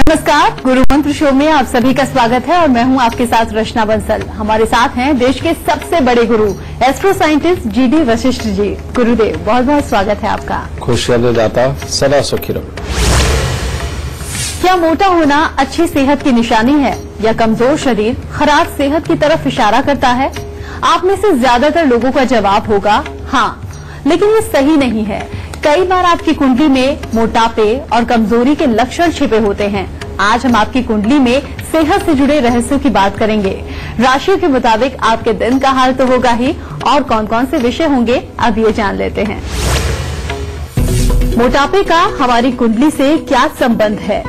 नमस्कार, गुरु मंत्र शो में आप सभी का स्वागत है और मैं हूं आपके साथ रचना बंसल। हमारे साथ हैं देश के सबसे बड़े गुरु astro scientist GD Vashishtha ji. गुरुदेव, बहुत बहुत स्वागत है आपका। खुशियां दाता, सदा सुखी रहो। क्या मोटा होना अच्छी सेहत की निशानी है या कमजोर शरीर खराब सेहत की तरफ इशारा करता है? आप में से ज्यादातर लोगों का जवाब होगा हाँ, लेकिन ये सही नहीं है। कई बार आपकी कुंडली में मोटापे और कमजोरी के लक्षण छिपे होते हैं। आज हम आपकी कुंडली में सेहत से जुड़े रहस्यों की बात करेंगे। राशि के मुताबिक आपके दिन का हाल तो होगा ही, और कौन कौन से विषय होंगे अब ये जान लेते हैं। मोटापे का हमारी कुंडली से क्या संबंध है?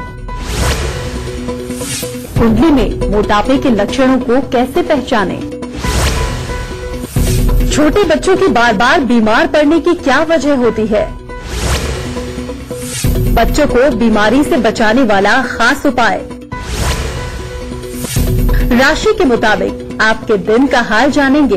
कुंडली में मोटापे के लक्षणों को कैसे पहचानें? छोटे बच्चों की बार बार बीमार पड़ने की क्या वजह होती है? बच्चों को बीमारी से बचाने वाला खास उपाय। राशि के मुताबिक आपके दिन का हाल जानेंगे।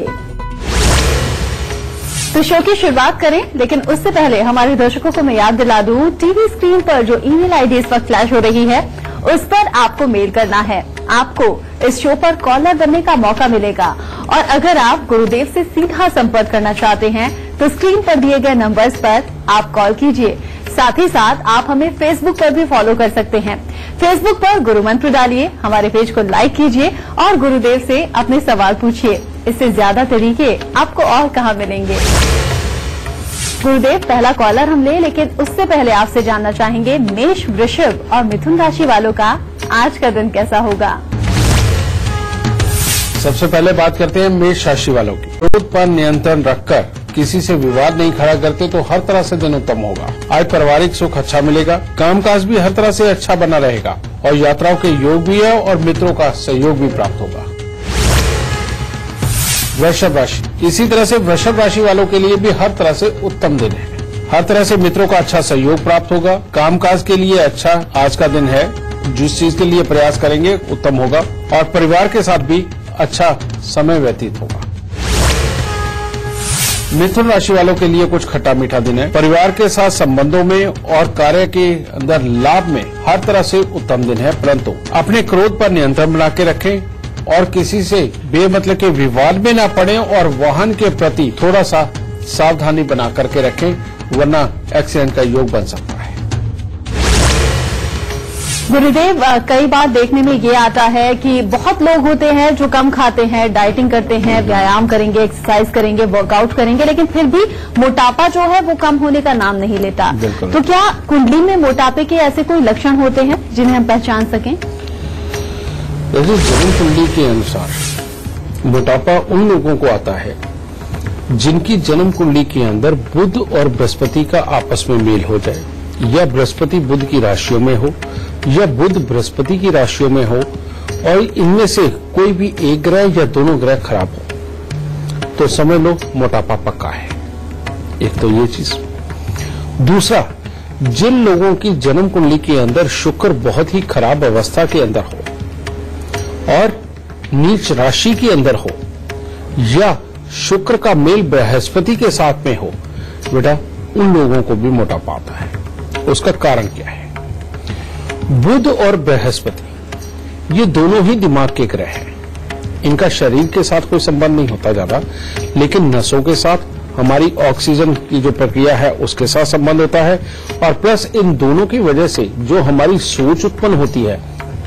तो शो की शुरुआत करें, लेकिन उससे पहले हमारे दर्शकों को मैं याद दिला दूं, टीवी स्क्रीन पर जो ईमेल आईडी इस वक्त फ्लैश हो रही है उस पर आपको मेल करना है। आपको इस शो पर कॉलर बनने का मौका मिलेगा, और अगर आप गुरुदेव से सीधा संपर्क करना चाहते हैं तो स्क्रीन पर दिए गए नंबर्स पर आप कॉल कीजिए। साथ ही साथ आप हमें फेसबुक पर भी फॉलो कर सकते हैं। फेसबुक पर गुरु मंत्र डालिए, हमारे पेज को लाइक कीजिए और गुरुदेव से अपने सवाल पूछिए। इससे ज्यादा तरीके आपको और कहां मिलेंगे। गुरुदेव, पहला कॉलर हम ले, लेकिन उससे पहले आपसे जानना चाहेंगे मेष, वृषभ और मिथुन राशि वालों का आज का दिन कैसा होगा। सबसे पहले बात करते हैं मेष राशि वालों की। क्रोध पर नियंत्रण रखकर किसी से विवाद नहीं खड़ा करते तो हर तरह से दिन उत्तम होगा। आज पारिवारिक सुख अच्छा मिलेगा, कामकाज भी हर तरह से अच्छा बना रहेगा और यात्राओं के योग भी है और मित्रों का सहयोग भी प्राप्त होगा। वृषभ राशि, इसी तरह से वृषभ राशि वालों के लिए भी हर तरह से उत्तम दिन है। हर तरह से मित्रों का अच्छा सहयोग प्राप्त होगा। कामकाज के लिए अच्छा आज का दिन है। जिस चीज के लिए प्रयास करेंगे उत्तम होगा और परिवार के साथ भी अच्छा समय व्यतीत होगा। मिथुन राशि वालों के लिए कुछ खट्टा मीठा दिन है। परिवार के साथ संबंधों में और कार्य के अंदर लाभ में हर तरह से उत्तम दिन है, परंतु अपने क्रोध पर नियंत्रण बना के रखें और किसी से बेमतलब के विवाद में न पड़े और वाहन के प्रति थोड़ा सा सावधानी बना करके रखें, वरना एक्सीडेंट का योग बन सकता है। गुरुदेव, कई बार देखने में ये आता है कि बहुत लोग होते हैं जो कम खाते हैं, डाइटिंग करते हैं, व्यायाम करेंगे, एक्सरसाइज करेंगे, वर्कआउट करेंगे, लेकिन फिर भी मोटापा जो है वो कम होने का नाम नहीं लेता। तो क्या कुंडली में मोटापे के ऐसे कोई लक्षण होते हैं जिन्हें हम पहचान सकें? जन्म कुंडली के अनुसार मोटापा उन लोगों को आता है जिनकी जन्म कुंडली के अंदर बुध और बृहस्पति का आपस में मेल हो जाए, या बृहस्पति बुध की राशियों में हो या बुध बृहस्पति की राशियों में हो, और इनमें से कोई भी एक ग्रह या दोनों ग्रह खराब हो, तो समझ लो मोटापा पक्का है। एक तो ये चीज। दूसरा, जिन लोगों की जन्म कुंडली के अंदर शुक्र बहुत ही खराब अवस्था के अंदर हो और नीच राशि के अंदर हो, या शुक्र का मेल बृहस्पति के साथ में हो, बेटा उन लोगों को भी मोटापा आता है। उसका कारण क्या है? बुध और बृहस्पति ये दोनों ही दिमाग के ग्रह हैं। इनका शरीर के साथ कोई संबंध नहीं होता ज्यादा, लेकिन नसों के साथ, हमारी ऑक्सीजन की जो प्रक्रिया है उसके साथ संबंध होता है, और प्लस इन दोनों की वजह से जो हमारी सोच उत्पन्न होती है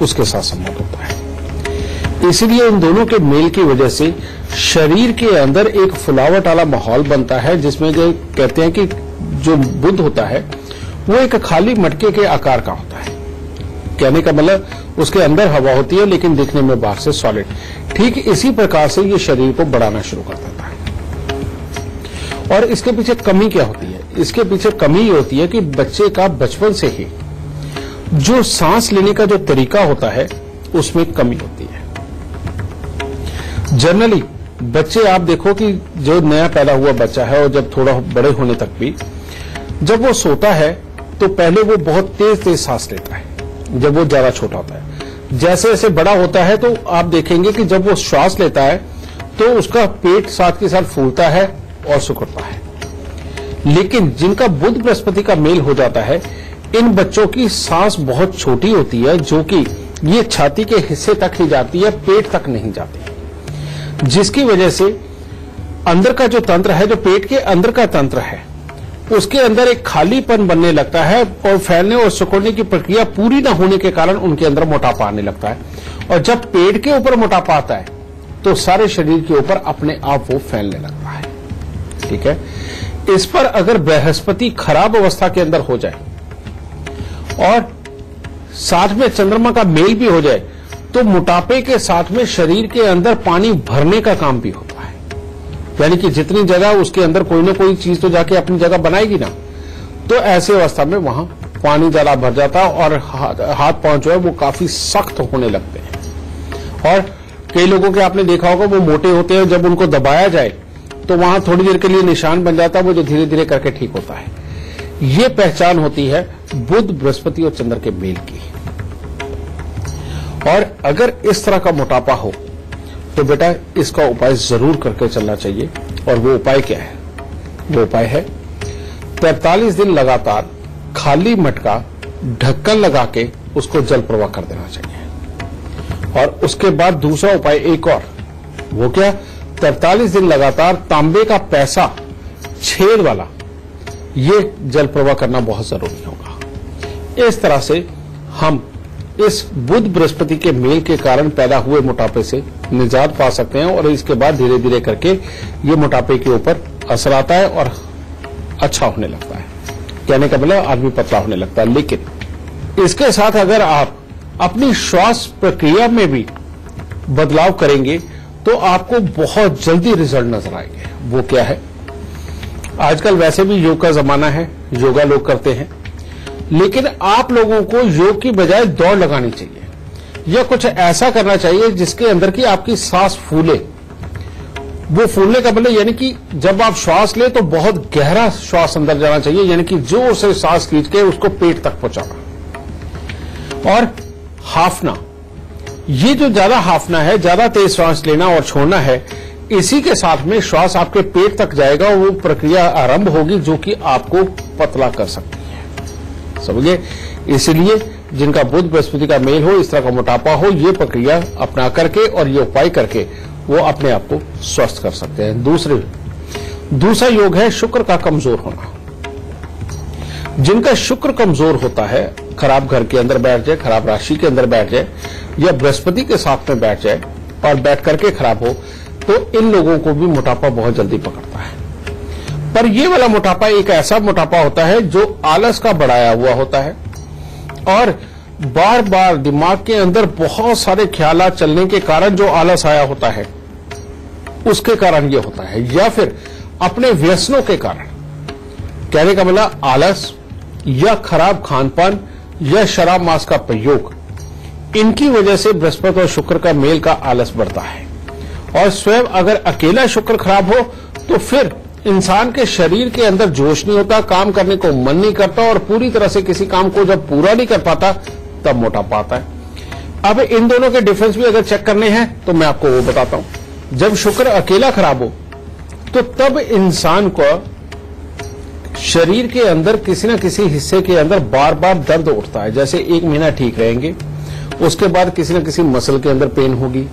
उसके साथ संबंध होता है। इसलिए इन दोनों के मेल की वजह से शरीर के अंदर एक फुलावट वाला माहौल बनता है, जिसमें जो कहते हैं कि जो बुध होता है वो एक खाली मटके के आकार का होता है। कहने का मतलब उसके अंदर हवा होती है लेकिन दिखने में बाहर से सॉलिड। ठीक इसी प्रकार से ये शरीर को बढ़ाना शुरू कर देता है। और इसके पीछे कमी क्या होती है? इसके पीछे कमी ये होती है कि बच्चे का बचपन से ही जो सांस लेने का जो तरीका होता है उसमें कमी होती है। जनरली बच्चे, आप देखो कि जो नया पैदा हुआ बच्चा है और जब थोड़ा बड़े होने तक भी जब वो सोता है तो पहले वो बहुत तेज तेज सांस लेता है जब वो ज्यादा छोटा होता है। जैसे जैसे बड़ा होता है तो आप देखेंगे कि जब वो श्वास लेता है तो उसका पेट साथ के साथ फूलता है और सिकुड़ता है। लेकिन जिनका बुध बृहस्पति का मेल हो जाता है, इन बच्चों की सांस बहुत छोटी होती है, जो कि ये छाती के हिस्से तक ही जाती है, पेट तक नहीं जाती, जिसकी वजह से अंदर का जो तंत्र है, जो पेट के अंदर का तंत्र है, उसके अंदर एक खालीपन बनने लगता है और फैलने और सिकुड़ने की प्रक्रिया पूरी न होने के कारण उनके अंदर मोटापा आने लगता है। और जब पेट के ऊपर मोटापा आता है तो सारे शरीर के ऊपर अपने आप वो फैलने लगता है। ठीक है, इस पर अगर बृहस्पति खराब अवस्था के अंदर हो जाए और साथ में चंद्रमा का मेल भी हो जाए तो मोटापे के साथ में शरीर के अंदर पानी भरने का काम भी होता है। यानी कि जितनी जगह उसके अंदर कोई ना कोई चीज तो जाके अपनी जगह बनाएगी ना, तो ऐसे अवस्था में वहां पानी ज्यादा भर जाता है और हाथ पांव जो है वो काफी सख्त होने लगते हैं। और कई लोगों के आपने देखा होगा वो मोटे होते हैं, जब उनको दबाया जाए तो वहां थोड़ी देर के लिए निशान बन जाता है, वो जो धीरे धीरे करके ठीक होता है। ये पहचान होती है बुध, बृहस्पति और चंद्र के मेल की। और अगर इस तरह का मोटापा हो तो बेटा इसका उपाय जरूर करके चलना चाहिए। और वो उपाय क्या है? वो उपाय है 43 दिन लगातार खाली मटका ढक्कन लगा के उसको जल प्रवाह कर देना चाहिए। और उसके बाद दूसरा उपाय एक और, वो क्या? 43 दिन लगातार तांबे का पैसा छेद वाला ये जल प्रवाह करना बहुत जरूरी होगा। इस तरह से हम इस बुध बृहस्पति के मेल के कारण पैदा हुए मोटापे से निजात पा सकते हैं और इसके बाद धीरे धीरे करके ये मोटापे के ऊपर असर आता है और अच्छा होने लगता है। कहने का मतलब आदमी पतला होने लगता है। लेकिन इसके साथ अगर आप अपनी श्वास प्रक्रिया में भी बदलाव करेंगे तो आपको बहुत जल्दी रिजल्ट नजर आएंगे। वो क्या है? आजकल वैसे भी योग का जमाना है, योगा लोग करते हैं, लेकिन आप लोगों को योग की बजाय दौड़ लगानी चाहिए या कुछ ऐसा करना चाहिए जिसके अंदर की आपकी सांस फूले। वो फूलने का मतलब यानी कि जब आप श्वास ले तो बहुत गहरा श्वास अंदर जाना चाहिए, यानी कि जोर से सांस खींच के उसको पेट तक पहुंचाना। और हाफना, ये जो ज्यादा हाफना है, ज्यादा तेज श्वास लेना और छोड़ना है, इसी के साथ में श्वास आपके पेट तक जाएगा और वो प्रक्रिया आरंभ होगी जो कि आपको पतला कर सकती है। समझिए, इसलिए जिनका बुध बृहस्पति का मेल हो, इस तरह का मोटापा हो, ये प्रक्रिया अपना करके और ये उपाय करके वो अपने आप को स्वस्थ कर सकते हैं। दूसरा योग है शुक्र का कमजोर होना। जिनका शुक्र कमजोर होता है, खराब घर के अंदर बैठ जाए, खराब राशि के अंदर बैठ जाए या बृहस्पति के साथ में बैठ जाए और बैठ करके खराब हो, तो इन लोगों को भी मोटापा बहुत जल्दी पकड़ता है। पर ये वाला मोटापा एक ऐसा मोटापा होता है जो आलस का बढ़ाया हुआ होता है और बार बार दिमाग के अंदर बहुत सारे ख्यालात चलने के कारण जो आलस आया होता है उसके कारण ये होता है, या फिर अपने व्यसनों के कारण। कहने का मतलब आलस या खराब खानपान या शराब मांस का प्रयोग, इनकी वजह से बृहस्पति और शुक्र का मेल का आलस बढ़ता है। और स्वयं अगर अकेला शुक्र खराब हो तो फिर इंसान के शरीर के अंदर जोश नहीं होता, काम करने को मन नहीं करता और पूरी तरह से किसी काम को जब पूरा नहीं कर पाता तब मोटापा आता है। अब इन दोनों के डिफरेंस भी अगर चेक करने हैं तो मैं आपको वो बताता हूं। जब शुक्र अकेला खराब हो तो तब इंसान को शरीर के अंदर किसी न किसी हिस्से के अंदर बार बार दर्द उठता है। जैसे 1 महीना ठीक रहेंगे, उसके बाद किसी न किसी मसल के अंदर पेन होगी,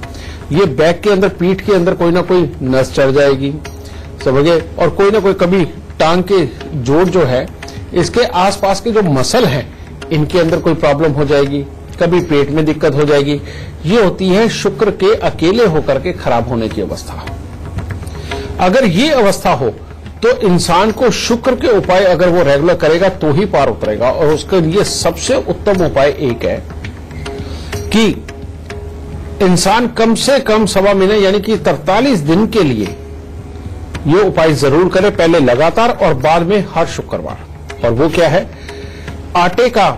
ये बैक के अंदर, पीठ के अंदर कोई ना कोई नस चढ़ जाएगी, समझे, और कोई ना कोई कभी टांग के जोड़ जो है, इसके आसपास के जो मसल हैं इनके अंदर कोई प्रॉब्लम हो जाएगी, कभी पेट में दिक्कत हो जाएगी। ये होती है शुक्र के अकेले होकर के खराब होने की अवस्था। अगर ये अवस्था हो तो इंसान को शुक्र के उपाय अगर वो रेगुलर करेगा तो ही पार उतरेगा। और उसके लिए सबसे उत्तम उपाय एक है कि इंसान कम से कम 1.25 महीने यानी कि 43 दिन के लिए ये उपाय जरूर करे, पहले लगातार और बाद में हर शुक्रवार। और वो क्या है? आटे का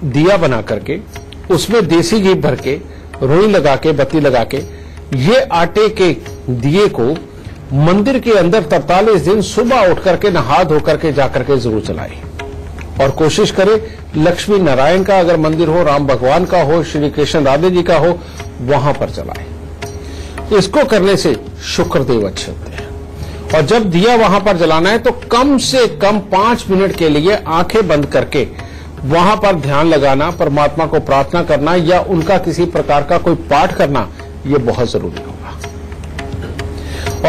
दिया बना करके उसमें देसी घी भर के, रुई लगा के, बत्ती लगा के, ये आटे के दिए को मंदिर के अंदर 43 दिन सुबह उठ करके नहा धो करके जाकर के जरूर जलाए। और कोशिश करे लक्ष्मी नारायण का अगर मंदिर हो, राम भगवान का हो, श्री कृष्ण राधे जी का हो, वहां पर जलाए। इसको करने से शुक्रदेव अच्छे होते हैं। और जब दिया वहां पर जलाना है तो कम से कम 5 मिनट के लिए आंखें बंद करके वहां पर ध्यान लगाना, परमात्मा को प्रार्थना करना या उनका किसी प्रकार का कोई पाठ करना, यह बहुत जरूरी होगा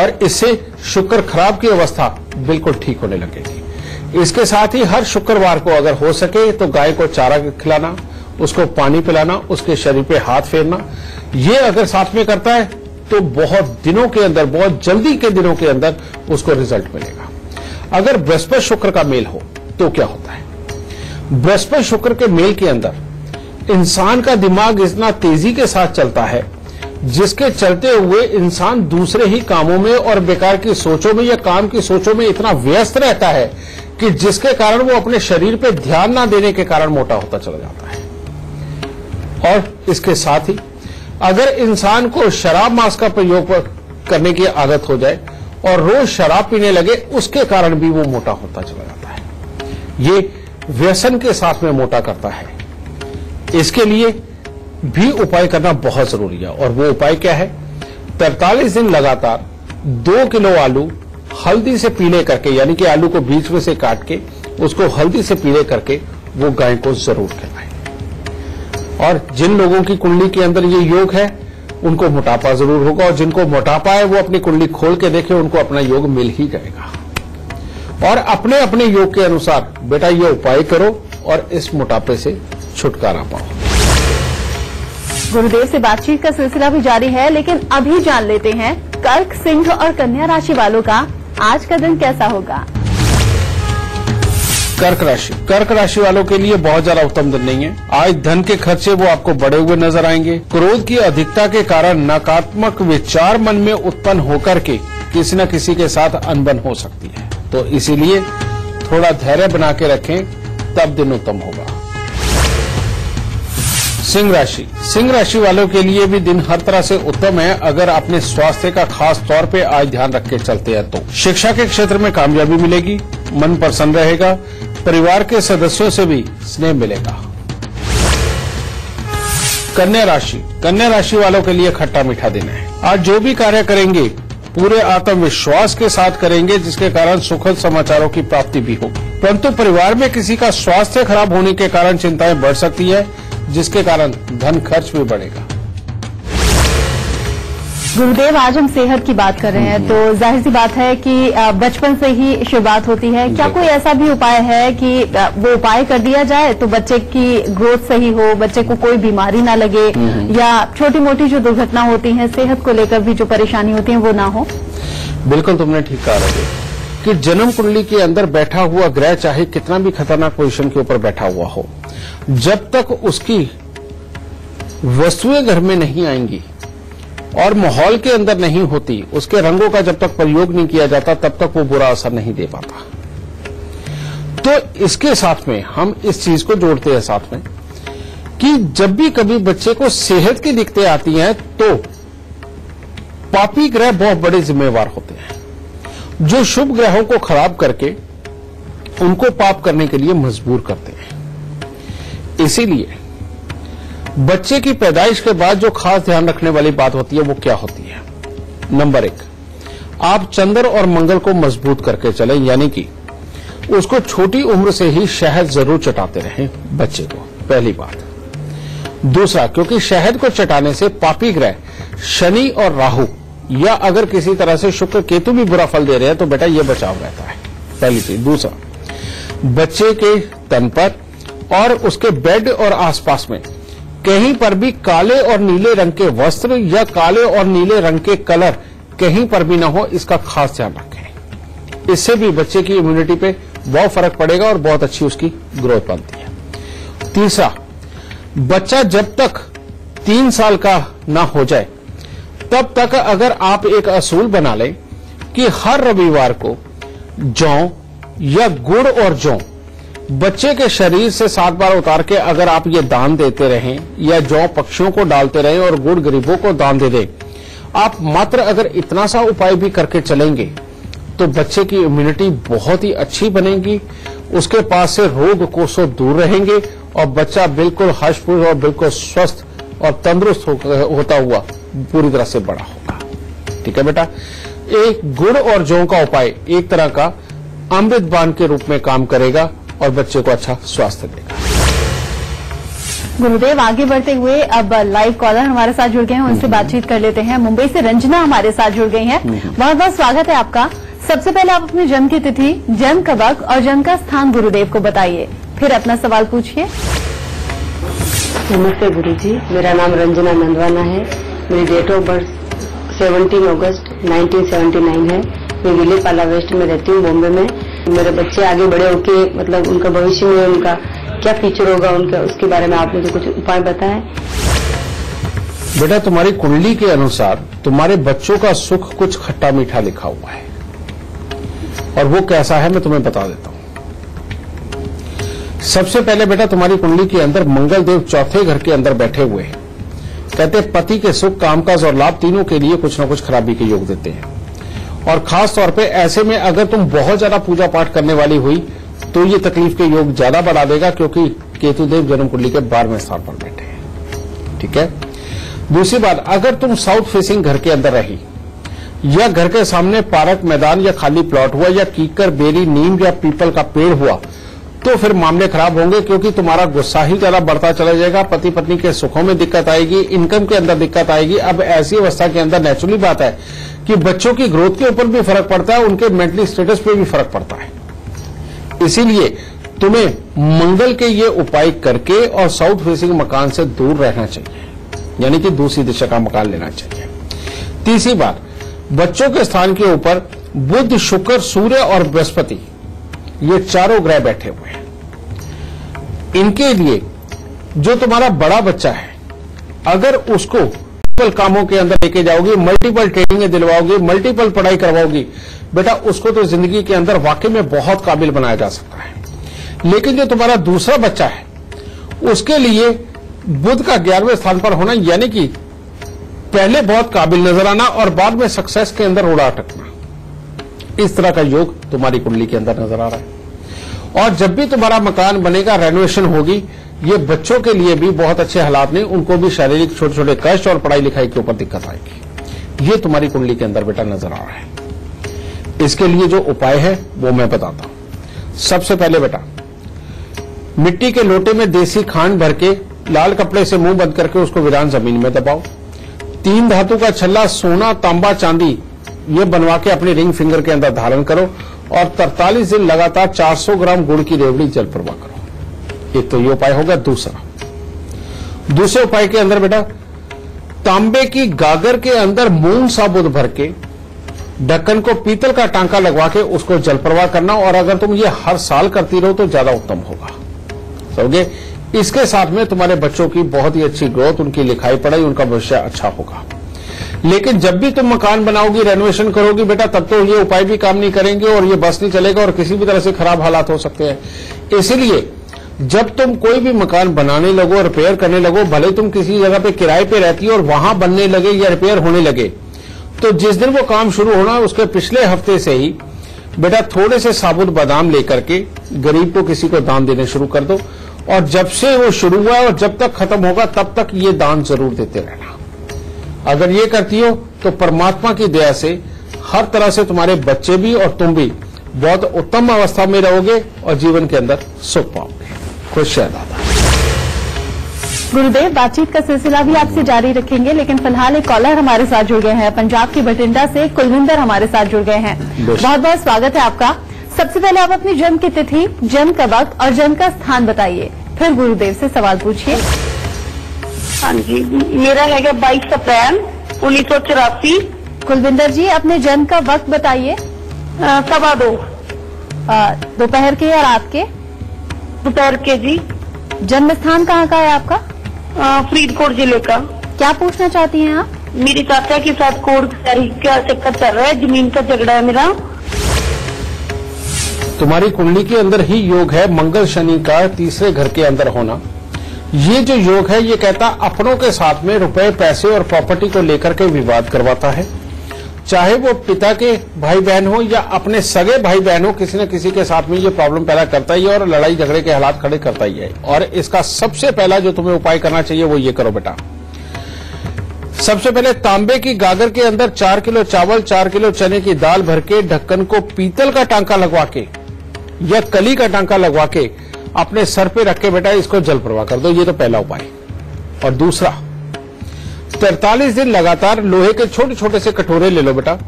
और इससे शुक्र खराब की अवस्था बिल्कुल ठीक होने लगेगी। इसके साथ ही हर शुक्रवार को अगर हो सके तो गाय को चारा खिलाना, उसको पानी पिलाना, उसके शरीर पे हाथ फेरना, ये अगर साथ में करता है तो बहुत दिनों के अंदर, बहुत जल्दी के दिनों के अंदर उसको रिजल्ट मिलेगा। अगर बृहस्पति शुक्र का मेल हो तो क्या होता है? बृहस्पति शुक्र के मेल के अंदर इंसान का दिमाग इतना तेजी के साथ चलता है जिसके चलते हुए इंसान दूसरे ही कामों में और बेकार की सोचों में या काम की सोचों में इतना व्यस्त रहता है कि जिसके कारण वो अपने शरीर पे ध्यान ना देने के कारण मोटा होता चला जाता है। और इसके साथ ही अगर इंसान को शराब मांस का प्रयोग करने की आदत हो जाए और रोज शराब पीने लगे, उसके कारण भी वो मोटा होता चला जाता है। ये व्यसन के साथ में मोटा करता है। इसके लिए भी उपाय करना बहुत जरूरी है और वो उपाय क्या है? 43 दिन लगातार 2 किलो आलू हल्दी से पीले करके, यानी कि आलू को बीच में से काट के उसको हल्दी से पीले करके वो गाय को जरूर खिलाएं। और जिन लोगों की कुंडली के अंदर ये योग है उनको मोटापा जरूर होगा, और जिनको मोटापा है वो अपनी कुंडली खोल के देखें, उनको अपना योग मिल ही जाएगा। और अपने अपने योग के अनुसार बेटा ये उपाय करो और इस मोटापे से छुटकारा पाओ। गुरुदेव से बातचीत का सिलसिला भी जारी है, लेकिन अभी जान लेते हैं कर्क, सिंह और कन्या राशि वालों का आज का दिन कैसा होगा। कर्क राशि वालों के लिए बहुत ज्यादा उत्तम दिन नहीं है। आज धन के खर्चे वो आपको बढ़े हुए नजर आएंगे। क्रोध की अधिकता के कारण नकारात्मक विचार मन में उत्पन्न होकर के किसी न किसी के साथ अनबन हो सकती है, तो इसीलिए थोड़ा धैर्य बना के रखें, तब दिन उत्तम होगा। सिंह राशि वालों के लिए भी दिन हर तरह से उत्तम है अगर अपने स्वास्थ्य का खास तौर पे आज ध्यान रख के चलते हैं तो। शिक्षा के क्षेत्र में कामयाबी मिलेगी, मन प्रसन्न रहेगा, परिवार के सदस्यों से भी स्नेह मिलेगा। कन्या राशि वालों के लिए खट्टा मीठा दिन है। आज जो भी कार्य करेंगे पूरे आत्मविश्वास के साथ करेंगे, जिसके कारण सुखद समाचारों की प्राप्ति भी होगी। परंतु परिवार में किसी का स्वास्थ्य खराब होने के कारण चिंताएं बढ़ सकती है, जिसके कारण धन खर्च भी बढ़ेगा। गुरुदेव, आज हम सेहत की बात कर रहे हैं, तो जाहिर सी बात है कि बचपन से ही शुरुआत होती है। क्या कोई ऐसा भी उपाय है कि वो उपाय कर दिया जाए तो बच्चे की ग्रोथ सही हो, बच्चे को कोई बीमारी ना लगे, या छोटी मोटी जो दुर्घटना होती है सेहत को लेकर भी जो परेशानी होती है वो ना हो? बिल्कुल तुमने ठीक कहा रहे कि जन्म कुंडली के अंदर बैठा हुआ ग्रह चाहे कितना भी खतरनाक पोजीशन के ऊपर बैठा हुआ हो, जब तक उसकी वस्तुएं घर में नहीं आएंगी और माहौल के अंदर नहीं होती, उसके रंगों का जब तक प्रयोग नहीं किया जाता, तब तक वो बुरा असर नहीं दे पाता। तो इसके साथ में हम इस चीज को जोड़ते हैं साथ में कि जब भी कभी बच्चे को सेहत की दिक्कतें आती हैं तो पापी ग्रह बहुत बड़े जिम्मेवार होते हैं, जो शुभ ग्रहों को खराब करके उनको पाप करने के लिए मजबूर करते हैं। इसीलिए बच्चे की पैदाइश के बाद जो खास ध्यान रखने वाली बात होती है वो क्या होती है? नंबर 1, आप चंद्र और मंगल को मजबूत करके चलें, यानी कि उसको छोटी उम्र से ही शहद जरूर चटाते रहें बच्चे को, पहली बात। दूसरा, क्योंकि शहद को चटाने से पापी ग्रह शनि और राहु या अगर किसी तरह से शुक्र केतु भी बुरा फल दे रहे हैं तो बेटा ये बचाव रहता है, पहली चीज। दूसरा, बच्चे के तन पर और उसके बेड और आसपास में कहीं पर भी काले और नीले रंग के वस्त्र या काले और नीले रंग के कलर कहीं पर भी ना हो, इसका खास ध्यान रखें। इससे भी बच्चे की इम्यूनिटी पे बहुत फर्क पड़ेगा और बहुत अच्छी उसकी ग्रोथ बनती है। तीसरा, बच्चा जब तक 3 साल का ना हो जाए तब तक अगर आप एक असूल बना लें कि हर रविवार को जौ या गुड़ और जौ बच्चे के शरीर से 7 बार उतार के अगर आप ये दान देते रहें, या जौ पक्षियों को डालते रहें और गुड़ गरीबों को दान दे दें, आप मात्र अगर इतना सा उपाय भी करके चलेंगे तो बच्चे की इम्यूनिटी बहुत ही अच्छी बनेगी, उसके पास से रोग कोसों दूर रहेंगे और बच्चा बिल्कुल हर्षपूर्ण और बिल्कुल स्वस्थ और तंदुरुस्त होता हुआ पूरी तरह से बड़ा होगा। ठीक है बेटा, एक गुड़ और जौ का उपाय एक तरह का अमृत बाण के रूप में काम करेगा और बच्चे को अच्छा स्वास्थ्य देगा। गुरुदेव, आगे बढ़ते हुए अब लाइव कॉलर हमारे साथ जुड़ गए हैं, उनसे बातचीत कर लेते हैं। मुंबई से रंजना हमारे साथ जुड़ गई हैं। बहुत बहुत स्वागत है आपका। सबसे पहले आप अपने जन्म की तिथि, जन्म का वक्त और जन्म का स्थान गुरुदेव को बताइए, फिर अपना सवाल पूछिए। नमस्ते गुरुजी, मेरा नाम रंजना नंदवाना है। मेरी डेट ऑफ बर्थ 17 अगस्त 1979 है। मैं विलेपाला वेस्ट में रहती हूँ, बॉम्बे में। मेरे बच्चे आगे बड़े होके मतलब उनका भविष्य में उनका क्या फ्यूचर होगा उनका, उसके बारे में आप मुझे कुछ उपाय बताएं। बेटा, तुम्हारी कुंडली के अनुसार तुम्हारे बच्चों का सुख कुछ खट्टा मीठा लिखा हुआ है, और वो कैसा है मैं तुम्हें बता देता हूं। सबसे पहले बेटा, तुम्हारी कुंडली के अंदर मंगल देव चौथे घर के अंदर बैठे हुए हैं। कहते हैं पति के सुख, कामकाज और लाभ तीनों के लिए कुछ न कुछ खराबी के योग देते हैं। और खास तौर पे ऐसे में अगर तुम बहुत ज्यादा पूजा पाठ करने वाली हुई तो ये तकलीफ के योग ज्यादा बढ़ा देगा, क्योंकि केतुदेव जन्म कुंडली के 12वें स्थान पर बैठे हैं। ठीक है। दूसरी बात, अगर तुम साउथ फेसिंग घर के अंदर रही, या घर के सामने पार्क, मैदान या खाली प्लॉट हुआ, या कीकर, बेरी, नीम या पीपल का पेड़ हुआ, तो फिर मामले खराब होंगे, क्योंकि तुम्हारा गुस्सा ही ज्यादा बढ़ता चला जाएगा। पति पत्नी के सुखों में दिक्कत आएगी, इनकम के अंदर दिक्कत आएगी। अब ऐसी अवस्था के अंदर नेचुरली बात है कि बच्चों की ग्रोथ के ऊपर भी फर्क पड़ता है, उनके मेंटली स्टेटस पे भी फर्क पड़ता है। इसीलिए तुम्हें मंगल के ये उपाय करके और साउथ फेसिंग मकान से दूर रहना चाहिए, यानी कि दूसरी दिशा का मकान लेना चाहिए। तीसरी बात, बच्चों के स्थान के ऊपर बुध, शुक्र, सूर्य और बृहस्पति, ये चारों ग्रह बैठे हुए हैं। इनके लिए जो तुम्हारा बड़ा बच्चा है, अगर उसको मल्टीपल कामों के अंदर लेके जाओगी, मल्टीपल ट्रेनिंग दिलवाओगी, मल्टीपल पढ़ाई करवाओगी, बेटा उसको तो जिंदगी के अंदर वाकई में बहुत काबिल बनाया जा सकता है। लेकिन जो तुम्हारा दूसरा बच्चा है, उसके लिए बुध का 11वें स्थान पर होना, यानी कि पहले बहुत काबिल नजर आना और बाद में सक्सेस के अंदर उड़ा अटकना, इस तरह का योग तुम्हारी कुंडली के अंदर नजर आ रहा है। और जब भी तुम्हारा मकान बनेगा, रेनोवेशन होगी, ये बच्चों के लिए भी बहुत अच्छे हालात नहीं, उनको भी शारीरिक छोटे छोटे कष्ट और पढ़ाई लिखाई के ऊपर दिक्कत आएगी। ये तुम्हारी कुंडली के अंदर बेटा नजर आ रहा है। इसके लिए जो उपाय है वो मैं बताता हूं। सबसे पहले बेटा, मिट्टी के लोटे में देसी खांड भर के लाल कपड़े से मुंह बंद करके उसको वीरान जमीन में दबाओ। 3 धातु का छल्ला, सोना, तांबा, चांदी, ये बनवा के अपने रिंग फिंगर के अंदर धारण करो और 43 दिन लगातार 400 ग्राम गुड़ की रेवड़ी जल प्रवाह करो। एक तो ये उपाय होगा। दूसरे उपाय के अंदर बेटा, तांबे की गागर के अंदर मूंग साबुत भर के ढक्कन को पीतल का टांका लगवा के उसको जल प्रवाह करना, और अगर तुम ये हर साल करती रहो तो ज्यादा उत्तम होगा। समझे? इसके साथ में तुम्हारे बच्चों की बहुत ही अच्छी ग्रोथ, उनकी लिखाई पढ़ाई, उनका भविष्य अच्छा होगा। लेकिन जब भी तुम मकान बनाओगी, रेनोवेशन करोगी बेटा, तब तो ये उपाय भी काम नहीं करेंगे और ये बस नहीं चलेगा और किसी भी तरह से खराब हालात हो सकते हैं। इसलिए जब तुम कोई भी मकान बनाने लगो, रिपेयर करने लगो, भले तुम किसी जगह पे किराए पे रहती हो और वहां बनने लगे या रिपेयर होने लगे, तो जिस दिन वो काम शुरू होना उसके पिछले हफ्ते से ही बेटा थोड़े से साबुत बादाम लेकर के गरीब को किसी को दान देने शुरू कर दो, और जब से वो शुरू हुआ और जब तक खत्म होगा तब तक ये दान जरूर देते रहना। अगर ये करती हो तो परमात्मा की दया से हर तरह से तुम्हारे बच्चे भी और तुम भी बहुत उत्तम अवस्था में रहोगे और जीवन के अंदर सुख पाओगे। खुश है दादा। गुरुदेव, बातचीत का सिलसिला भी आपसे जारी रखेंगे, लेकिन फिलहाल एक कॉलर हमारे साथ जुड़ गए हैं। पंजाब की बठिंडा से कुलविंदर हमारे साथ जुड़ गए हैं। बहुत बहुत स्वागत है आपका। सबसे पहले आप अपनी जन्म की तिथि, जन्म का वक्त और जन्म का स्थान बताइए, फिर गुरुदेव से सवाल पूछिए। हाँ जी, मेरा है 22 अप्रैल 1984। कुलविंदर जी, अपने जन्म का वक्त बताइए। 2:15 दोपहर के या रात के? दोपहर के जी। जन्म स्थान कहाँ का है आपका? फरीदकोट जिले का। क्या पूछना चाहती हैं आप? मेरी चाचा के साथ कोर्ट कचहरी का चक्कर चल रहा है, जमीन का झगड़ा है मेरा। तुम्हारी कुंडली के अंदर ही योग है मंगल शनि का तीसरे घर के अंदर होना। ये जो योग है ये कहता अपनों के साथ में रुपए, पैसे और प्रॉपर्टी को लेकर के विवाद करवाता है। चाहे वो पिता के भाई बहन हो या अपने सगे भाई बहन हो, किसी न किसी के साथ में ये प्रॉब्लम पैदा करता ही है और लड़ाई झगड़े के हालात खड़े करता ही है। और इसका सबसे पहला जो तुम्हें उपाय करना चाहिए वो ये करो बेटा। सबसे पहले तांबे की गागर के अंदर 4 किलो चावल, 4 किलो चने की दाल भर के ढक्कन को पीतल का टांका लगवा के या कली का टांका लगवा के अपने सर पे रख के बेटा इसको जल प्रवाह कर दो। ये तो पहला उपाय। और दूसरा, 43 दिन लगातार लोहे के छोटे छोटे से कटोरे ले लो बेटा,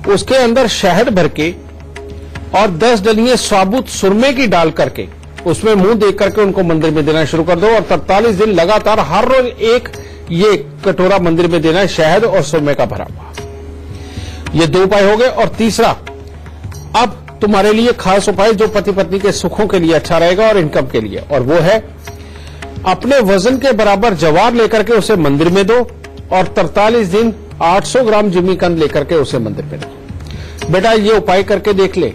उसके अंदर शहद भर के और 10 डलियां साबुत सुरमे की डाल करके उसमें मुंह देख करके उनको मंदिर में देना शुरू कर दो। और 43 दिन लगातार हर रोज एक ये कटोरा मंदिर में देना है, शहद और सुरमे का भरा हुआ। ये 2 उपाय हो गए। और तीसरा, अब तुम्हारे लिए खास उपाय जो पति पत्नी के सुखों के लिए अच्छा रहेगा और इनकम के लिए, और वो है अपने वजन के बराबर जवार लेकर के उसे मंदिर में दो और 43 दिन 800 ग्राम जिमीकंद लेकर के उसे मंदिर में दो। बेटा ये उपाय करके देख ले,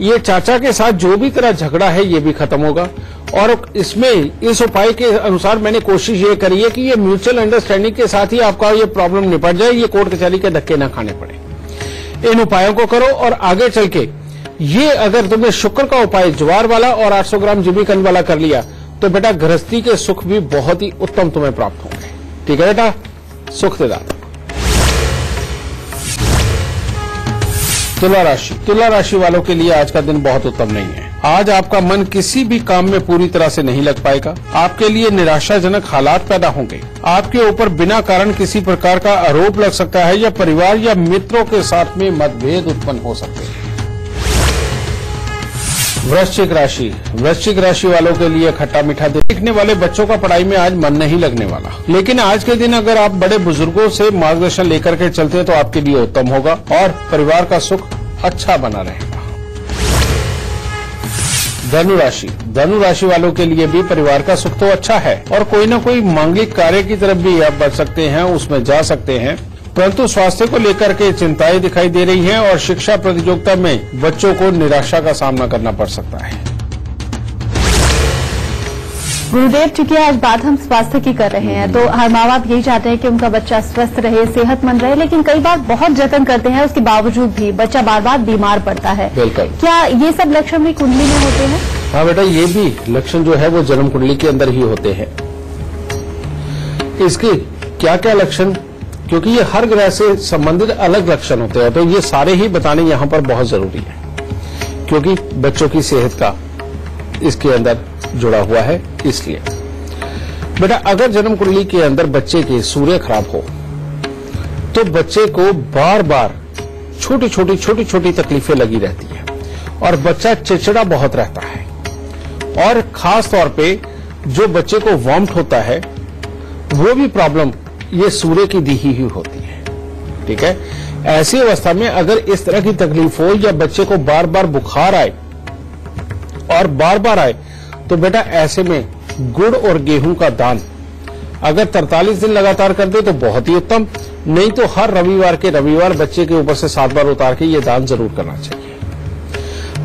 ये चाचा के साथ जो भी तेरा झगड़ा है ये भी खत्म होगा। और इसमें इस उपाय के अनुसार मैंने कोशिश ये करी है कि ये म्यूचुअल अंडरस्टैंडिंग के साथ ही आपका ये प्रॉब्लम निपट जाए, ये कोर्ट कचहरी के धक्के ना खाने पड़े। इन उपायों को करो और आगे चल के ये अगर तुमने शुक्र का उपाय ज्वार वाला और 800 ग्राम जिमीकंद वाला कर लिया तो बेटा गृहस्थी के सुख भी बहुत ही उत्तम तुम्हें प्राप्त होंगे। ठीक है बेटा, सुख दे दाता। तुला राशि वालों के लिए आज का दिन बहुत उत्तम नहीं है। आज आपका मन किसी भी काम में पूरी तरह से नहीं लग पाएगा। आपके लिए निराशाजनक हालात पैदा होंगे। आपके ऊपर बिना कारण किसी प्रकार का आरोप लग सकता है या परिवार या मित्रों के साथ में मतभेद उत्पन्न हो सकते हैं। वृश्चिक राशि वालों के लिए खट्टा मीठा दिन। सीखने वाले बच्चों का पढ़ाई में आज मन नहीं लगने वाला, लेकिन आज के दिन अगर आप बड़े बुजुर्गों से मार्गदर्शन लेकर के चलते हैं तो आपके लिए उत्तम होगा और परिवार का सुख अच्छा बना रहेगा। धनु राशि वालों के लिए भी परिवार का सुख तो अच्छा है और कोई न कोई मांगलिक कार्य की तरफ भी आप बढ़ सकते हैं, उसमें जा सकते हैं, परंतु स्वास्थ्य को लेकर के चिंताएं दिखाई दे रही हैं और शिक्षा प्रतियोगिता में बच्चों को निराशा का सामना करना पड़ सकता है। गुरुदेव, चूंकि आज बात हम स्वास्थ्य की कर रहे हैं तो हर माँ बाप यही चाहते हैं कि उनका बच्चा स्वस्थ रहे, सेहतमंद रहे, लेकिन कई बार बहुत जतन करते हैं, उसके बावजूद भी बच्चा बार बार बीमार पड़ता है। बिल्कुल। क्या ये सब लक्षण भी कुंडली में होते हैं? हाँ बेटा, ये भी लक्षण जो है वो जन्म कुंडली के अंदर ही होते हैं। इसके क्या क्या लक्षण, क्योंकि ये हर ग्रह से संबंधित अलग लक्षण होते हैं, तो ये सारे ही बताने यहाँ पर बहुत जरूरी है, क्योंकि बच्चों की सेहत का इसके अंदर जुड़ा हुआ है। इसलिए बेटा, अगर जन्म कुंडली के अंदर बच्चे के सूर्य खराब हो तो बच्चे को बार बार छोटी छोटी तकलीफें लगी रहती है और बच्चा चिड़चिड़ा बहुत रहता है, और खास तौर पे जो बच्चे को वॉमिट होता है वो भी प्रॉब्लम ये सूर्य की दी ही होती है। ठीक है, ऐसी अवस्था में अगर इस तरह की तकलीफ हो या बच्चे को बार बार बुखार आए और बार बार आए तो बेटा ऐसे में गुड़ और गेहूं का दान अगर 43 दिन लगातार कर दे तो बहुत ही उत्तम, नहीं तो हर रविवार के रविवार बच्चे के ऊपर से 7 बार उतार के ये दान जरूर करना चाहिए।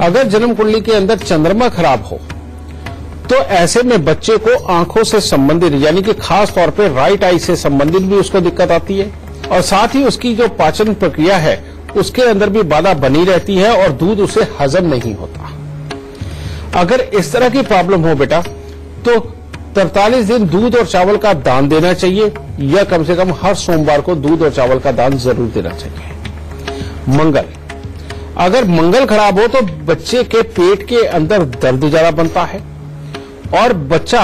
अगर जन्म कुंडली के अंदर चंद्रमा खराब हो तो ऐसे में बच्चे को आंखों से संबंधित यानी कि खास तौर पे राइट आई से संबंधित भी उसको दिक्कत आती है और साथ ही उसकी जो पाचन प्रक्रिया है उसके अंदर भी बाधा बनी रहती है और दूध उसे हजम नहीं होता। अगर इस तरह की प्रॉब्लम हो बेटा तो 43 दिन दूध और चावल का दान देना चाहिए या कम से कम हर सोमवार को दूध और चावल का दान जरूर देना चाहिए। अगर मंगल खराब हो तो बच्चे के पेट के अंदर दर्द ज्यादा बनता है और बच्चा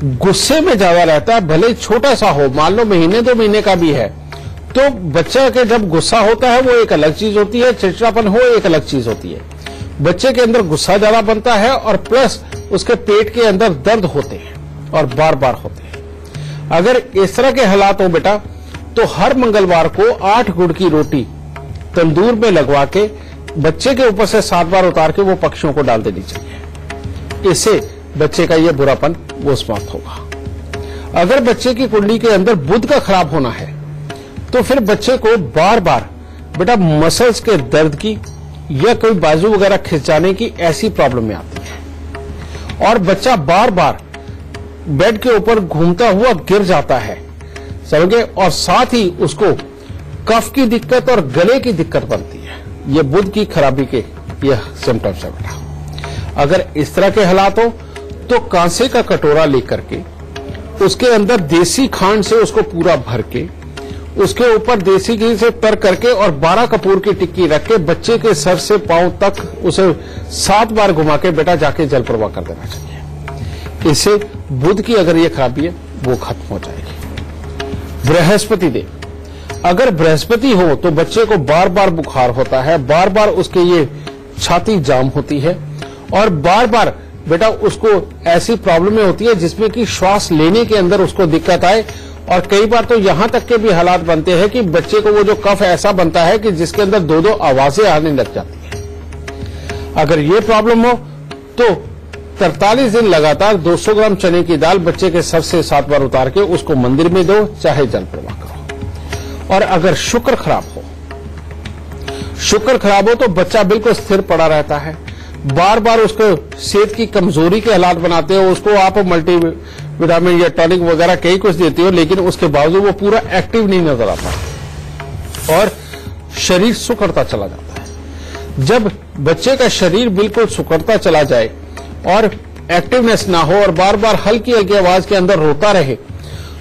गुस्से में ज्यादा रहता है, भले छोटा सा हो, मान लो महीने 2 महीने का भी है, तो बच्चा के जब गुस्सा होता है वो एक अलग चीज होती है, चिड़चिड़ापन हो एक अलग चीज होती है। बच्चे के अंदर गुस्सा ज्यादा बनता है और प्लस उसके पेट के अंदर दर्द होते हैं और बार बार होते हैं। अगर इस तरह के हालात हो बेटा तो हर मंगलवार को 8 गुड़ की रोटी तंदूर में लगवा के बच्चे के ऊपर से 7 बार उतार के वो पक्षियों को डाल देनी चाहिए। इससे बच्चे का ये बुरापन वो समाप्त होगा। अगर बच्चे की कुंडली के अंदर बुध का खराब होना है तो फिर बच्चे को बार बार बेटा मसल्स के दर्द की या कोई बाजू वगैरह खिंचाने की ऐसी प्रॉब्लम में आती है और बच्चा बार बार बेड के ऊपर घूमता हुआ गिर जाता है, समझे, और साथ ही उसको कफ की दिक्कत और गले की दिक्कत बनती है। ये बुध की खराबी के यह सिम्टम्स है बेटा। अगर इस तरह के हालात हो तो कांसे का कटोरा लेकर के उसके अंदर देसी खांड से उसको पूरा भर के उसके ऊपर देसी घी से तर करके और 12 कपूर की टिक्की रख के बच्चे के सर से पांव तक उसे 7 बार घुमा के बेटा जाके जल प्रवाह कर देना चाहिए। इससे बुध की अगर ये खराबी है वो खत्म हो जाएगी। बृहस्पति देव, अगर बृहस्पति हो तो बच्चे को बार बार बुखार होता है, बार बार उसके ये छाती जाम होती है और बार बार बेटा उसको ऐसी प्रॉब्लमें होती है जिसमें कि श्वास लेने के अंदर उसको दिक्कत आए और कई बार तो यहां तक के भी हालात बनते हैं कि बच्चे को वो जो कफ ऐसा बनता है कि जिसके अंदर 2-2 आवाजें आने लग जाती है। अगर ये प्रॉब्लम हो तो 43 दिन लगातार 200 ग्राम चने की दाल बच्चे के सर से 7 बार उतार के उसको मंदिर में दो, चाहे जल प्रवाह करो। और अगर शुक्र खराब हो तो बच्चा बिल्कुल स्थिर पड़ा रहता है, बार बार उसको सेहत की कमजोरी के हालात बनाते हो, उसको आप मल्टी विटामिन या टॉनिक वगैरह कई कुछ देते हो लेकिन उसके बावजूद वो पूरा एक्टिव नहीं नजर आता और शरीर सुकड़ता चला जाता है। जब बच्चे का शरीर बिल्कुल सुकड़ता चला जाए और एक्टिवनेस ना हो और बार बार हल्की हल्की आवाज के अंदर रोता रहे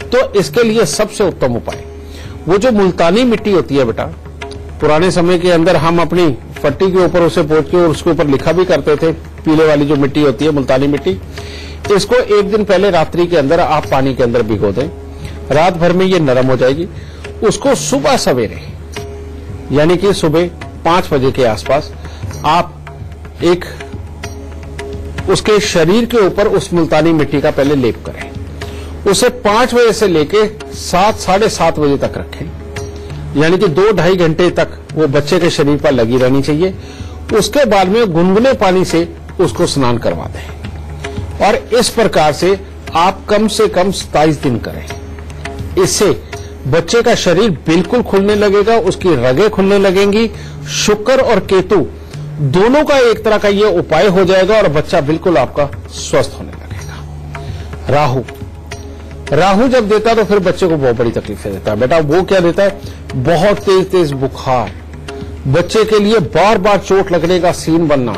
तो इसके लिए सबसे उत्तम उपाय वो जो मुल्तानी मिट्टी होती है बेटा, पुराने समय के अंदर हम अपनी फट्टी के ऊपर उसे पोंछ के और उसके ऊपर लिखा भी करते थे, पीले वाली जो मिट्टी होती है मुल्तानी मिट्टी, इसको एक दिन पहले रात्रि के अंदर आप पानी के अंदर भिगो दें, रात भर में ये नरम हो जाएगी। उसको सुबह सवेरे यानी कि सुबह 5 बजे के आसपास आप एक उसके शरीर के ऊपर उस मुल्तानी मिट्टी का पहले लेप करें, उसे 5 बजे से लेके 7 साढ़े 7 बजे तक रखें, यानी कि 2-2.5 घंटे तक वो बच्चे के शरीर पर लगी रहनी चाहिए। उसके बाद में गुनगुने पानी से उसको स्नान करवा दें और इस प्रकार से आप कम से कम 27 दिन करें। इससे बच्चे का शरीर बिल्कुल खुलने लगेगा, उसकी रगें खुलने लगेंगी, शुक्र और केतु दोनों का एक तरह का ये उपाय हो जाएगा और बच्चा बिल्कुल आपका स्वस्थ होने लगेगा। राहु जब देता तो फिर बच्चे को बहुत बड़ी तकलीफें देता है बेटा। वो क्या देता है, बहुत तेज तेज बुखार, बच्चे के लिए बार बार चोट लगने का सीन बनना,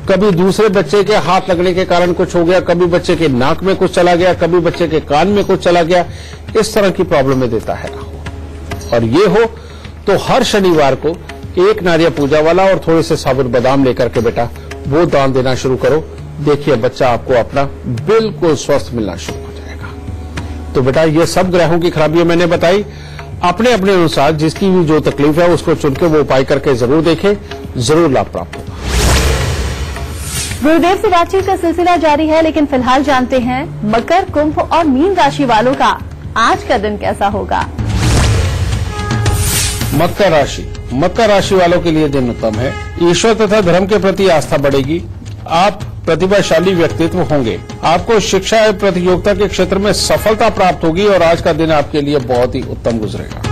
कभी दूसरे बच्चे के हाथ लगने के कारण कुछ हो गया, कभी बच्चे के नाक में कुछ चला गया, कभी बच्चे के कान में कुछ चला गया, इस तरह की प्रॉब्लम देता है राहु। और ये हो तो हर शनिवार को एक नारियल पूजा वाला और थोड़े से साबुत बादाम लेकर के बेटा वो दान देना शुरू करो, देखिए बच्चा आपको अपना बिल्कुल स्वस्थ मिलना शुरू हो जाएगा। तो बेटा ये सब ग्रहों की खराबियां मैंने बताई, अपने अपने अनुसार जिसकी भी जो तकलीफ है उसको चुन के वो उपाय करके जरूर देखें, जरूर लाभ प्राप्त होगा। गुरुदेव से बातचीत का सिलसिला जारी है, लेकिन फिलहाल जानते हैं मकर, कुंभ और मीन राशि वालों का आज का दिन कैसा होगा। मकर राशि वालों के लिए दिन उत्तम है। ईश्वर तथा धर्म के प्रति आस्था बढ़ेगी, आप प्रतिभाशाली व्यक्तित्व होंगे, आपको शिक्षा एवं प्रतियोगिता के क्षेत्र में सफलता प्राप्त होगी और आज का दिन आपके लिए बहुत ही उत्तम गुजरेगा।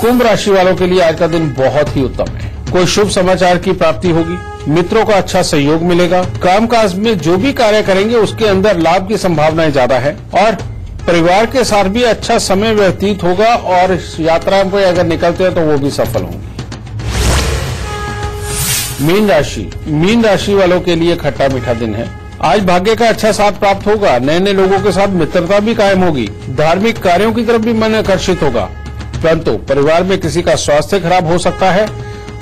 कुंभ राशि वालों के लिए आज का दिन बहुत ही उत्तम है, कोई शुभ समाचार की प्राप्ति होगी, मित्रों का अच्छा सहयोग मिलेगा, कामकाज में जो भी कार्य करेंगे उसके अंदर लाभ की संभावनाएं ज्यादा है और परिवार के साथ भी अच्छा समय व्यतीत होगा और यात्राओं पर अगर निकलते हैं तो वो भी सफल होंगे। मीन राशि वालों के लिए खट्टा मीठा दिन है, आज भाग्य का अच्छा साथ प्राप्त होगा, नए नए लोगों के साथ मित्रता भी कायम होगी, धार्मिक कार्यों की तरफ भी मन आकर्षित होगा, परंतु परिवार में किसी का स्वास्थ्य खराब हो सकता है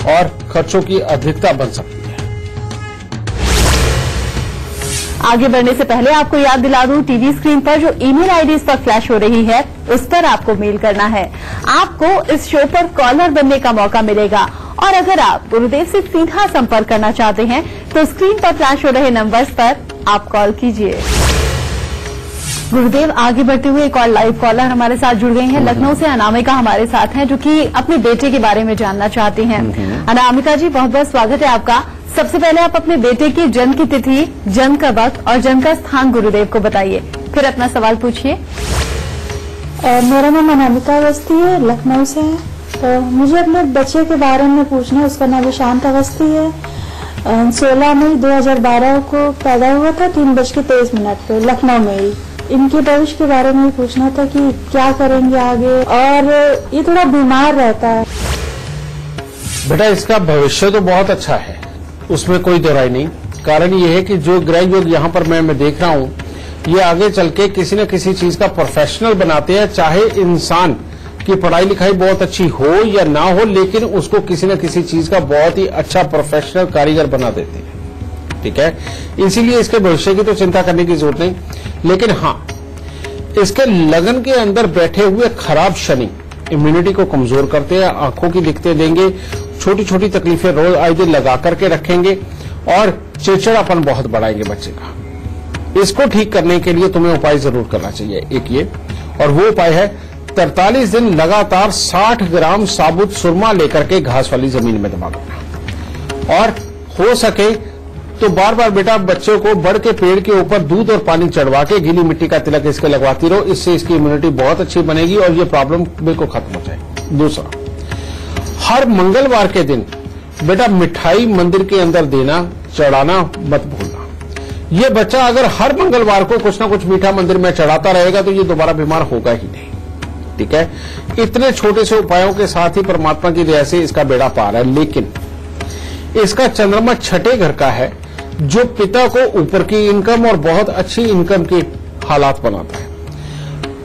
और खर्चों की अधिकता बन सकती है। आगे बढ़ने से पहले आपको याद दिला दूं, टीवी स्क्रीन पर जो ईमेल आईडी इस वक्त फ्लैश हो रही है उस पर आपको मेल करना है। आपको इस शो पर कॉलर बनने का मौका मिलेगा और अगर आप गुरुदेव से सीधा संपर्क करना चाहते हैं तो स्क्रीन पर फ्लैश हो रहे नंबर्स पर आप कॉल कीजिए। गुरुदेव, आगे बढ़ते हुए एक और लाइव कॉलर हमारे साथ जुड़ गई हैं। लखनऊ से अनामिका हमारे साथ हैं जो कि अपने बेटे के बारे में जानना चाहती हैं। अनामिका जी, बहुत बहुत स्वागत है आपका। सबसे पहले आप अपने बेटे की जन्म की तिथि, जन्म का वक्त और जन्म का स्थान गुरुदेव को बताइए, फिर अपना सवाल पूछिए। मेरा नाम अनामिका अवस्थी है, लखनऊ से है। तो मुझे अपने बच्चे के बारे में पूछना है। उसका नाम शांत अवस्थी है, 16 मई 2012 को पैदा हुआ था, 3:23 पे लखनऊ में ही। इनके भविष्य के बारे में पूछना था कि क्या करेंगे आगे, और ये थोड़ा बीमार रहता है। बेटा इसका भविष्य तो बहुत अच्छा है, उसमें कोई दो राय नहीं। कारण ये है कि जो ग्रह योग यहाँ पर मैं देख रहा हूँ ये आगे चल के किसी न किसी चीज का प्रोफेशनल बनाते हैं, चाहे इंसान की पढ़ाई लिखाई बहुत अच्छी हो या ना हो, लेकिन उसको किसी न किसी चीज का बहुत ही अच्छा प्रोफेशनल कारीगर बना देते हैं। ठीक है, इसीलिए इसके भविष्य की तो चिंता करने की जरूरत नहीं, लेकिन हाँ, इसके लगन के अंदर बैठे हुए खराब शनि इम्यूनिटी को कमजोर करते हैं, आंखों की दिक्कतें देंगे, छोटी छोटी तकलीफें रोज आए दिन लगा करके रखेंगे और चिड़चिड़ापन बहुत बढ़ाएंगे बच्चे का। इसको ठीक करने के लिए तुम्हें उपाय जरूर करना चाहिए, एक ये, और वो उपाय है 43 दिन लगातार 60 ग्राम साबुत सुरमा लेकर के घास वाली जमीन में दबा देना, और हो सके तो बार बार बेटा बच्चों को बड़ के पेड़ के ऊपर दूध और पानी चढ़वा के गीली मिट्टी का तिलक इसके लगवाती रहो, इससे इसकी इम्यूनिटी बहुत अच्छी बनेगी और ये प्रॉब्लम बिल्कुल खत्म हो जाएगी। दूसरा, हर मंगलवार के दिन बेटा मिठाई मंदिर के अंदर देना, चढ़ाना मत भूलना। ये बच्चा अगर हर मंगलवार को कुछ ना कुछ मीठा मंदिर में चढ़ाता रहेगा तो ये दोबारा बीमार होगा ही नहीं। ठीक है, इतने छोटे से उपायों के साथ ही परमात्मा की दया से इसका बेड़ा पार है, लेकिन इसका चंद्रमा छठे घर का है, जो पिता को ऊपर की इनकम और बहुत अच्छी इनकम के हालात बनाता है।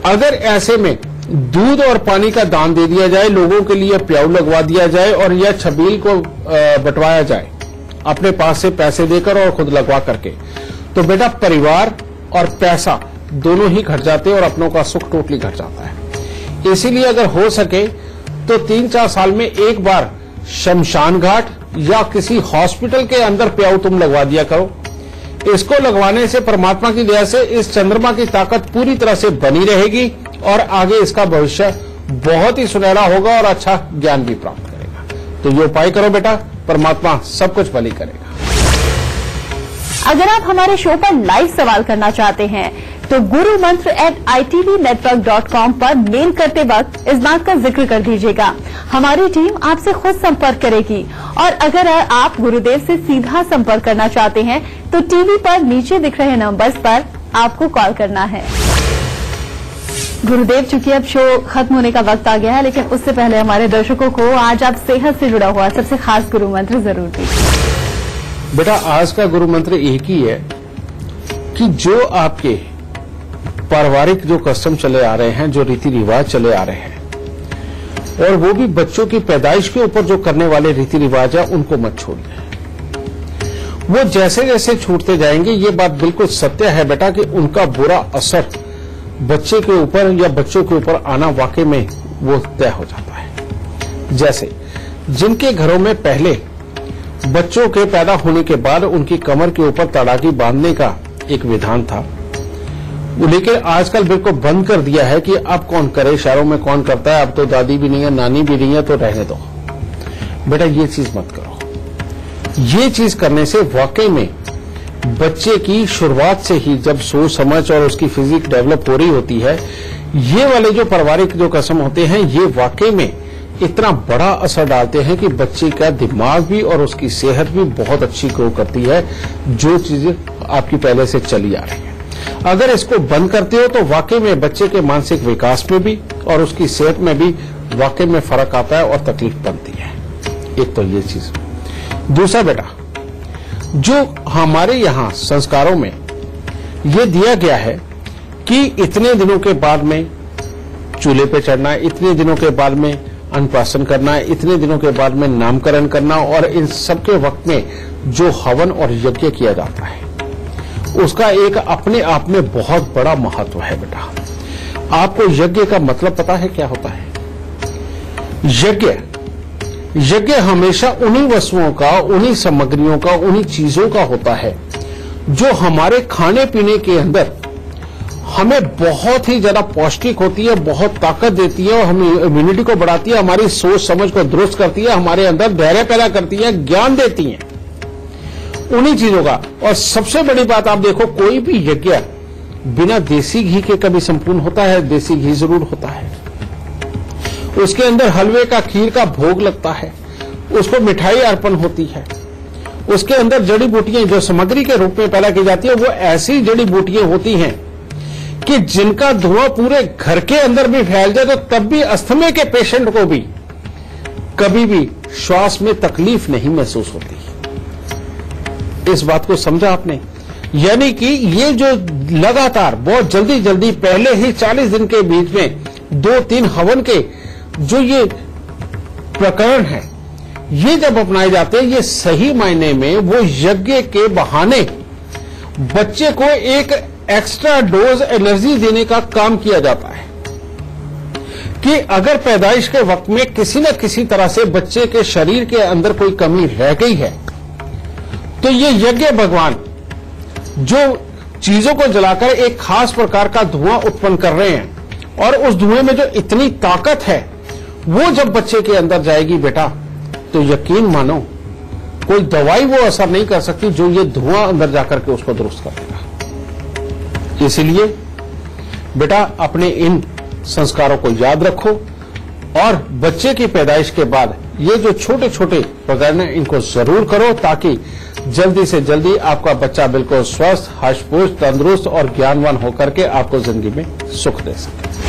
अगर ऐसे में दूध और पानी का दान दे दिया जाए, लोगों के लिए प्याऊ लगवा दिया जाए और यह छबील को बंटवाया जाए अपने पास से पैसे देकर और खुद लगवा करके, तो बेटा परिवार और पैसा दोनों ही घट जाते हैं और अपनों का सुख टोटली घट जाता है। इसीलिए अगर हो सके तो 3-4 साल में एक बार शमशान घाट या किसी हॉस्पिटल के अंदर प्याऊ तुम लगवा दिया करो। इसको लगवाने से परमात्मा की दया से इस चंद्रमा की ताकत पूरी तरह से बनी रहेगी और आगे इसका भविष्य बहुत ही सुनहरा होगा और अच्छा ज्ञान भी प्राप्त करेगा। तो ये उपाय करो बेटा, परमात्मा सब कुछ भली करेगा। अगर आप हमारे शो पर लाइव सवाल करना चाहते हैं तो gurumantra@itvnetwork.com पर मेल करते वक्त इस बात का जिक्र कर दीजिएगा। हमारी टीम आपसे खुद संपर्क करेगी। और अगर आप गुरुदेव से सीधा संपर्क करना चाहते हैं तो टीवी पर नीचे दिख रहे नंबर्स पर आपको कॉल करना है। गुरुदेव, चूंकि अब शो खत्म होने का वक्त आ गया है, लेकिन उससे पहले हमारे दर्शकों को आज आप सेहत से जुड़ा हुआ सबसे खास गुरु मंत्र जरूर दीजिए। बेटा, आज का गुरु मंत्र एक ही है कि जो आपके पारिवारिक जो कस्टम चले आ रहे हैं, जो रीति रिवाज चले आ रहे हैं, और वो भी बच्चों की पैदाइश के ऊपर जो करने वाले रीति रिवाज है, उनको मत छोड़िए। वो जैसे जैसे छूटते जाएंगे, ये बात बिल्कुल सत्य है बेटा कि उनका बुरा असर बच्चे के ऊपर या बच्चों के ऊपर आना वाकई में वो तय हो जाता है। जैसे जिनके घरों में पहले बच्चों के पैदा होने के बाद उनकी कमर के ऊपर तड़ाकी बांधने का एक विधान था, लेकिन आजकल बिल्कुल बंद कर दिया है कि अब कौन करे, शहरों में कौन करता है, अब तो दादी भी नहीं है, नानी भी नहीं है, तो रहने दो। बेटा, ये चीज मत करो। ये चीज करने से वाकई में बच्चे की शुरुआत से ही जब सोच समझ और उसकी फिजिक डेवलप हो रही होती है, ये वाले जो पारिवारिक जो कसम होते हैं, ये वाकई में इतना बड़ा असर डालते हैं कि बच्चे का दिमाग भी और उसकी सेहत भी बहुत अच्छी ग्रो करती है, जो चीजें आपकी पहले से चली आ रही है। अगर इसको बंद करते हो तो वाकई में बच्चे के मानसिक विकास में भी और उसकी सेहत में भी वाकई में फर्क आता है और तकलीफ बनती है। एक तो ये चीज। दूसरा बेटा, जो हमारे यहाँ संस्कारों में ये दिया गया है कि इतने दिनों के बाद में चूल्हे पे चढ़ना है, इतने दिनों के बाद में अन्नप्राशन करना है, इतने दिनों के बाद में नामकरण करना, और इन सबके वक्त में जो हवन और यज्ञ किया जाता है उसका एक अपने आप में बहुत बड़ा महत्व है बेटा। आपको यज्ञ का मतलब पता है क्या होता है? यज्ञ हमेशा उन्हीं वस्तुओं का, उन्हीं सामग्रियों का, उन्हीं चीजों का होता है जो हमारे खाने पीने के अंदर हमें बहुत ही ज्यादा पौष्टिक होती है, बहुत ताकत देती है और हमें इम्यूनिटी को बढ़ाती है, हमारी सोच समझ को दुरुस्त करती है, हमारे अंदर धैर्य पैदा करती है, ज्ञान देती है, उन्हीं चीजों का। और सबसे बड़ी बात आप देखो, कोई भी यज्ञ बिना देसी घी के कभी संपूर्ण होता है? देसी घी जरूर होता है। उसके अंदर हलवे का, खीर का भोग लगता है, उसको मिठाई अर्पण होती है, उसके अंदर जड़ी बूटियां जो सामग्री के रूप में पैदा की जाती है, वो ऐसी जड़ी बूटियां होती हैं कि जिनका धुआं पूरे घर के अंदर भी फैल जाए तो तब भी अस्थमा के पेशेंट को भी कभी भी श्वास में तकलीफ नहीं महसूस होती। इस बात को समझा आपने? यानी कि ये जो लगातार बहुत जल्दी जल्दी पहले ही 40 दिन के बीच में 2-3 हवन के जो ये प्रकरण है, ये जब अपनाए जाते हैं, ये सही मायने में वो यज्ञ के बहाने बच्चे को एक एक्स्ट्रा डोज एनर्जी देने का काम किया जाता है कि अगर पैदाइश के वक्त में किसी न किसी तरह से बच्चे के शरीर के अंदर कोई कमी रह गई है, तो ये यज्ञ भगवान जो चीजों को जलाकर एक खास प्रकार का धुआं उत्पन्न कर रहे हैं और उस धुएं में जो इतनी ताकत है वो जब बच्चे के अंदर जाएगी बेटा, तो यकीन मानो कोई दवाई वो असर नहीं कर सकती जो ये धुआं अंदर जाकर के उसको दुरुस्त कर देगा। इसलिए बेटा अपने इन संस्कारों को याद रखो और बच्चे की पैदाइश के बाद ये जो छोटे छोटे प्रकरण हैं इनको जरूर करो, ताकि जल्दी से जल्दी आपका बच्चा बिल्कुल स्वस्थ, हष्ट-पुष्ट, तंदुरुस्त और ज्ञानवान होकर के आपको जिंदगी में सुख दे सके।